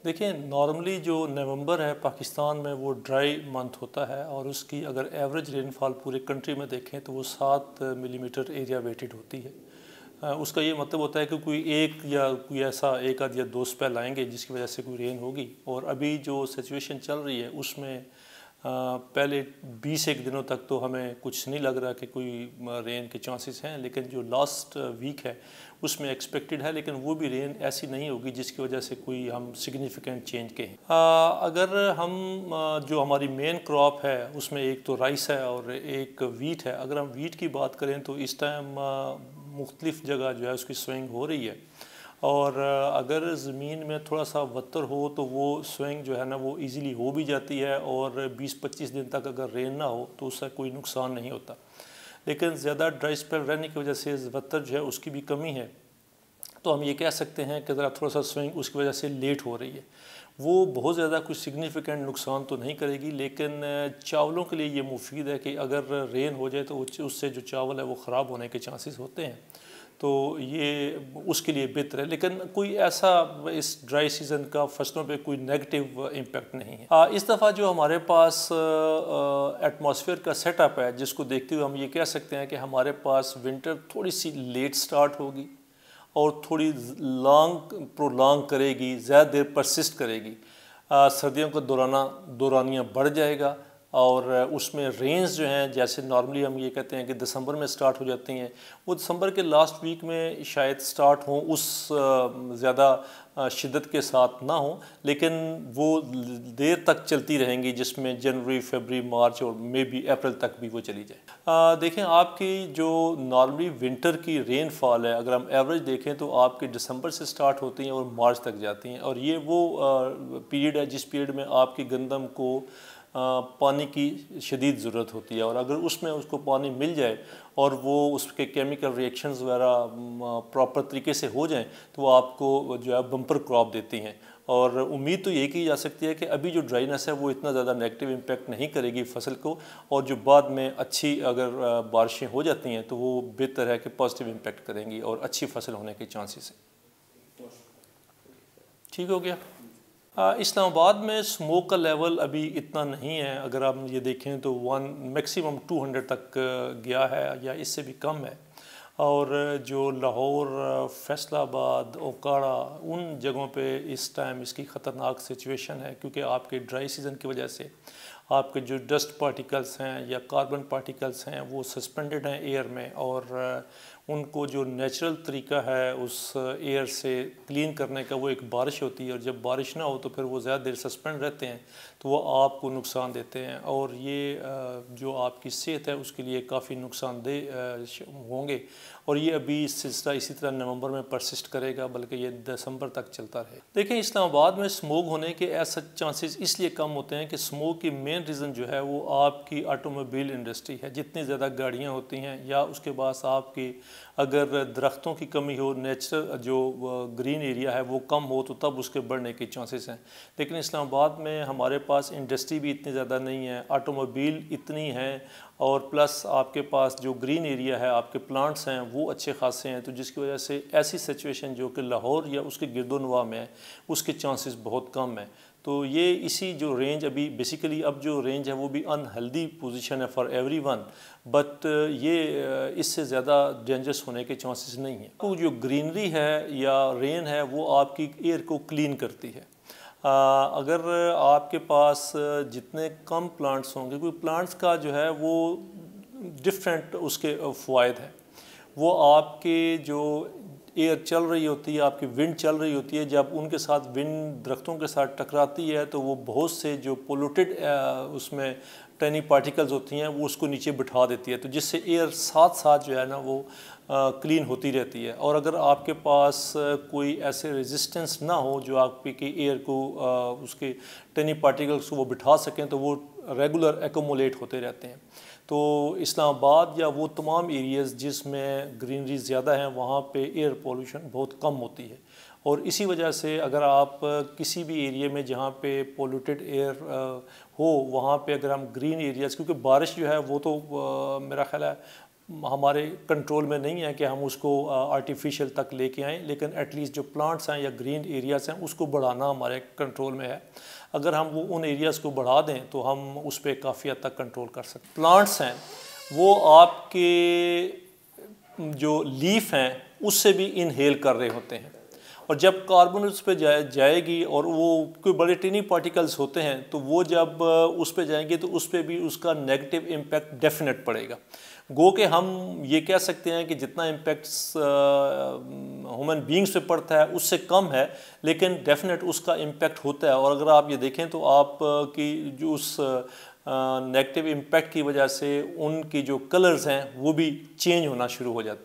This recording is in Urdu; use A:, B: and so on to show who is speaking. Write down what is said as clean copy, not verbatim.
A: دیکھیں نارملی جو نومبر ہے پاکستان میں وہ ڈرائی منتھ ہوتا ہے، اور اس کی اگر ایوریج رین فال پورے کنٹری میں دیکھیں تو وہ 7 ملی میٹر ایریا ویٹڈ ہوتی ہے۔ اس کا یہ مطلب ہوتا ہے کہ کوئی ایک یا کوئی ایسا ایک آدھ یا دو سپیل آئیں گے جس کی وجہ سے کوئی رین ہوگی، اور ابھی جو سچویشن چل رہی ہے اس میں پہلے 20 دنوں تک تو ہمیں کچھ نہیں لگ رہا کہ کوئی رین کے چانسز ہیں، لیکن جو لاسٹ ویک ہے اس میں ایکسپیکٹڈ ہے، لیکن وہ بھی رین ایسی نہیں ہوگی جس کی وجہ سے کوئی ہم سگنیفیکنٹ چینج کہیں۔ اگر ہم جو ہماری مین کراپ ہے اس میں ایک تو رائس ہے اور ایک ویٹ ہے، اگر ہم ویٹ کی بات کریں تو اس ٹائم مختلف جگہ جو ہے اس کی سوئنگ ہو رہی ہے، اور اگر زمین میں تھوڑا سا وتر ہو تو وہ سوئنگ جو ہے نا وہ ایزیلی ہو بھی جاتی ہے، اور 20-25 دن تک اگر رین نہ ہو تو اس سے کوئی نقصان نہیں ہوتا۔ لیکن زیادہ ڈرائی اسپیل رہنے کی وجہ سے وتر جو ہے اس کی بھی کمی ہے، تو ہم یہ کہہ سکتے ہیں کہ ذرا تھوڑا سا سوئنگ اس کی وجہ سے لیٹ ہو رہی ہے۔ وہ بہت زیادہ کچھ سگنیفیکنٹ نقصان تو نہیں کرے گی، لیکن چاولوں کے لیے یہ مفید ہے کہ اگر رین ہو جائے تو اس سے جو چاول ہے وہ خراب ہونے کے چانسز ہوتے ہیں، تو یہ اس کے لیے بہتر ہے، لیکن کوئی ایسا اس ڈرائی سیزن کا فصلوں پہ کوئی نیگیٹو امپیکٹ نہیں ہے۔ اس دفعہ جو ہمارے پاس ایٹماسفیئر کا سیٹ اپ ہے جس کو دیکھتے ہوئے ہم یہ کہہ سکتے ہیں کہ ہمارے پاس ونٹر تھوڑی سی لیٹ سٹارٹ ہوگی اور تھوڑی پرولانگ کرے گی، زیادہ دیر پرسسٹ کرے گی۔ سردیوں کا دورانیہ بڑھ جائے گا، اور اس میں رینز جو ہیں جیسے نارملی ہم یہ کہتے ہیں کہ دسمبر میں سٹارٹ ہو جاتی ہیں، وہ دسمبر کے لاسٹ ویک میں شاید سٹارٹ ہوں، اس زیادہ شدت کے ساتھ نہ ہوں، لیکن وہ دیر تک چلتی رہیں گی، جس میں جنوری، فیبری، مارچ اور مے بی اپریل تک بھی وہ چلی جائے۔ دیکھیں آپ کی جو نارملی ونٹر کی رین فال ہے، اگر ہم ایوریج دیکھیں تو آپ کی دسمبر سے سٹارٹ ہوتی ہیں اور مارچ تک جاتی ہیں، اور یہ وہ پیریڈ ہے جس پیریڈ میں آپ کی گندم کو پانی کی شدید ضرورت ہوتی ہے، اور اگر اس میں اس کو پانی مل جائے اور وہ اس کے کیمیکل ریئیکشنز وغیرہ پراپر طریقے سے ہو جائیں تو وہ آپ کو جو ہے بمپر کراپ دیتی ہیں، اور امید تو یہ کی جا سکتی ہے کہ ابھی جو ڈرائینس ہے وہ اتنا زیادہ نیگیٹو امپیکٹ نہیں کرے گی فصل کو، اور جو بعد میں اچھی اگر بارشیں ہو جاتی ہیں تو وہ بہتر ہے کہ پازیٹیو امپیکٹ کریں گی اور اچھی فصل ہونے کے چانسز ہیں۔ ٹھیک ہو گیا۔ اسلام آباد میں اسموک کا لیول ابھی اتنا نہیں ہے، اگر آپ یہ دیکھیں تو میکسیمم 200 تک گیا ہے یا اس سے بھی کم ہے، اور جو لاہور، فیصل آباد، اوکاڑا، ان جگہوں پہ اس ٹائم اس کی خطرناک سچویشن ہے، کیونکہ آپ کے ڈرائی سیزن کی وجہ سے آپ کے جو ڈسٹ پارٹیکلز ہیں یا کاربن پارٹیکلز ہیں وہ سسپینڈڈ ہیں ایئر میں، اور ان کو جو نیچرل طریقہ ہے اس ایئر سے کلین کرنے کا وہ ایک بارش ہوتی ہے، اور جب بارش نہ ہو تو پھر وہ زیادہ دیر سسپینڈ رہتے ہیں تو وہ آپ کو نقصان دیتے ہیں، اور یہ جو آپ کی صحت ہے اس کے لیے کافی نقصان دہ ہوں گے، اور یہ ابھی سلسلہ اسی طرح نومبر میں پرسسٹ کرے گا، بلکہ یہ دسمبر تک چلتا رہے۔ دیکھیں اسلام آباد میں اسموک ہونے کے ایسا چانسز اس لیے کم ہوتے ہیں کہ اسموک کی مین ریزن جو ہے وہ آپ کی آٹو موبائل انڈسٹری ہے، جتنی زیادہ گاڑیاں ہوتی ہیں یا اس کے بعد آپ کی اگر درختوں کی کمی ہو، نیچرل جو گرین ایریا ہے وہ کم ہو تو تب اس کے بڑھنے کے چانسز ہیں، لیکن اسلام آباد میں ہمارے پاس انڈسٹری بھی اتنی زیادہ نہیں ہے، آٹو موبائل اتنی ہیں، اور پلس آپ کے پاس جو گرین ایریا ہے، آپ کے پلانٹس ہیں وہ اچھے خاصے ہیں، تو جس کی وجہ سے ایسی سچویشن جو کہ لاہور یا اس کے گرد و نواح میں ہے اس کے چانسز بہت کم ہیں۔ تو یہ اسی جو رینج ابھی بیسیکلی اب جو رینج ہے وہ بھی ان ہیلدی پوزیشن ہے فار ایوری ون، بٹ یہ اس سے زیادہ ڈینجرس ہونے کے چانسز نہیں ہیں۔ تو جو گرینری ہے یا رین ہے وہ آپ کی ایئر کو کلین کرتی ہے۔ اگر آپ کے پاس جتنے کم پلانٹس ہوں گے، کیونکہ پلانٹس کا جو ہے وہ ڈفرینٹ اس کے فوائد ہیں، وہ آپ کے جو ایئر چل رہی ہوتی ہے، آپ کی ونڈ چل رہی ہوتی ہے، جب ان کے ساتھ ونڈ درختوں کے ساتھ ٹکراتی ہے تو وہ بہت سے جو پولوٹڈ اس میں ٹینی پارٹیکلز ہوتی ہیں وہ اس کو نیچے بٹھا دیتی ہے، تو جس سے ایئر ساتھ ساتھ جو ہے نا وہ کلین ہوتی رہتی ہے، اور اگر آپ کے پاس کوئی ایسے ریزسٹنس نہ ہو جو آپ کے ایئر کو اس کے ٹینی پارٹیکلز کو وہ بٹھا سکیں تو وہ ریگولر ایکومولیٹ ہوتے رہتے ہیں۔ تو اسلام آباد یا وہ تمام ایریاز جس میں گرینری زیادہ ہیں وہاں پہ ایئر پولوشن بہت کم ہوتی ہے، اور اسی وجہ سے اگر آپ کسی بھی ایریے میں جہاں پہ پولوٹڈ ایئر ہو وہاں پہ اگر ہم گرین ایریاز، کیونکہ بارش جو ہے وہ تو میرا خیال ہے ہمارے کنٹرول میں نہیں ہے کہ ہم اس کو آرٹیفیشل تک لے کے آئیں، لیکن ایٹ لیسٹ جو پلانٹس ہیں یا گرین ایریاز ہیں اس کو بڑھانا ہمارے کنٹرول میں ہے۔ اگر ہم وہ ان ایریاز کو بڑھا دیں تو ہم اس پہ کافی حد تک کنٹرول کر سکتے ہیں۔ پلانٹس ہیں وہ آپ کے جو لیف ہیں اس سے بھی انہیل کر رہے ہوتے ہیں، اور جب کاربن اس پہ جائے گی اور وہ کوئی بڑے ٹینی پارٹیکلز ہوتے ہیں تو وہ جب اس پہ جائیں گے تو اس پہ بھی اس کا نیگیٹو امپیکٹ ڈیفینیٹ پڑے گا۔ گو کہ ہم یہ کہہ سکتے ہیں کہ جتنا امپیکٹس ہیومن بینگز پہ پڑتا ہے اس سے کم ہے، لیکن ڈیفینیٹ اس کا امپیکٹ ہوتا ہے۔ اور اگر آپ یہ دیکھیں تو آپ کی جو اس نیگیٹو امپیکٹ کی وجہ سے ان کی جو کلرز ہیں وہ بھی چینج ہونا شروع ہو جاتے ہیں۔